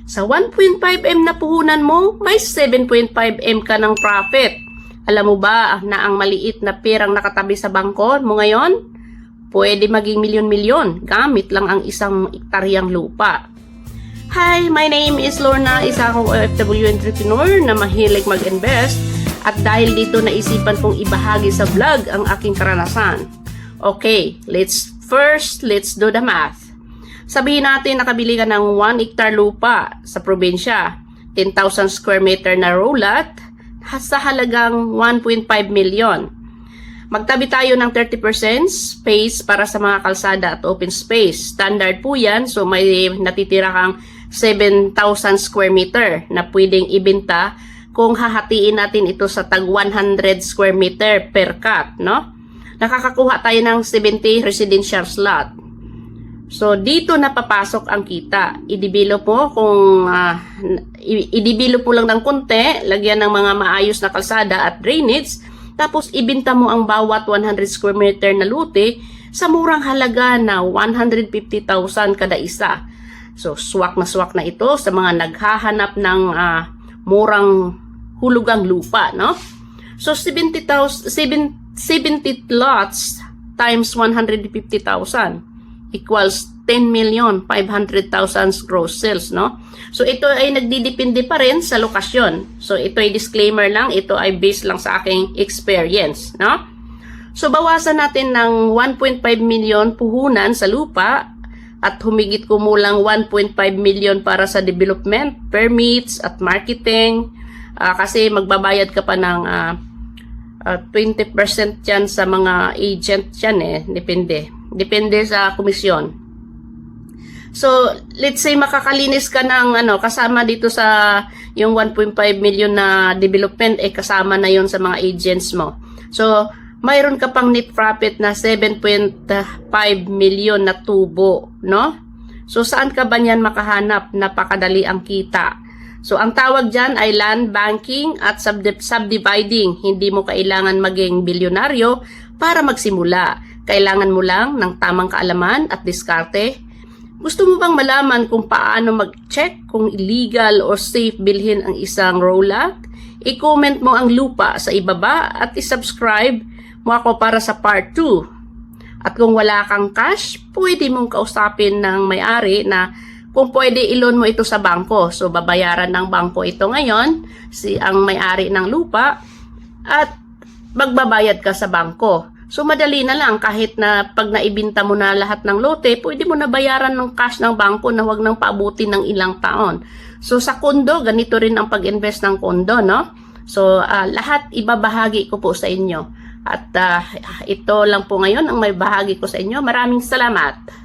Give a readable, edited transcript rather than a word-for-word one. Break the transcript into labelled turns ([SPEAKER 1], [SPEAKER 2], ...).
[SPEAKER 1] Sa 1.5M na puhunan mo, may 7.5M ka ng profit. Alam mo ba na ang maliit na perang nakatabi sa bangko mo ngayon, pwede maging milyon-milyon gamit lang ang isang ektaryang lupa. Hi, my name is Lorna, isa akong OFW entrepreneur na mahilig mag-invest at dahil dito naisipan kong ibahagi sa vlog ang aking karanasan. Okay, let's do the math. Sabihin natin nakabili ka ng 1 hectare lupa sa probinsya, 10,000 square meter na row lot sa halagang 1.5 million. Magtabi tayo ng 30% space para sa mga kalsada at open space. Standard po yan, so may natitira kang 7,000 square meter na pwedeng ibenta kung hahatiin natin ito sa tag 100 square meter per cut, no? Nakakakuha tayo ng 70 residential slot. So, dito na papasok ang kita. I-develop mo lang ng konti, lagyan ng mga maayos na kalsada at drainage, tapos ibenta mo ang bawat 100 square meter na lote sa murang halaga na 150,000 kada isa. So, swak na ito sa mga naghahanap ng murang hulugang lupa, no? So, 70 lots times 150,000 equals 10,500,000 gross sales, no? So, ito ay nagdidepende pa rin sa lokasyon. So, ito ay disclaimer lang. Ito ay based lang sa aking experience, no? So, bawasan natin ng 1.5 million puhunan sa lupa at humigit kumulang 1.5 million para sa development, permits at marketing. Kasi magbabayad ka pa ng 20% yan sa mga agent yan eh. Depende sa komisyon. So, let's say makakalinis ka ng kasama dito sa yung 1.5 million na development kasama na yon sa mga agents mo. So, mayroon ka pang net profit na 7.5 million na tubo, no? So, saan ka ba niyan makahanap? Napakadali ang kita. So, ang tawag dyan ay land banking at subdividing. Hindi mo kailangan maging bilyonaryo para magsimula. Kailangan mo lang ng tamang kaalaman at diskarte. Gusto mo bang malaman kung paano mag-check kung illegal or safe bilhin ang isang row lot? I-comment mo ang lupa sa ibaba at i-subscribe mo ako para sa part 2. At kung wala kang cash, pwede mong kausapin ng may-ari na kung pwede i-loan mo ito sa bangko. So, babayaran ng bangko ito ngayon, ang may-ari ng lupa, at magbabayad ka sa bangko. So, madali na lang kahit na pag naibinta mo na lahat ng lote, pwede mo na bayaran ng cash ng bangko na wag nang paabutin ng ilang taon. So, sa kondo, ganito rin ang pag-invest ng kondo, no? So, lahat ibabahagi ko po sa inyo. At ito lang po ngayon ang may bahagi ko sa inyo. Maraming salamat.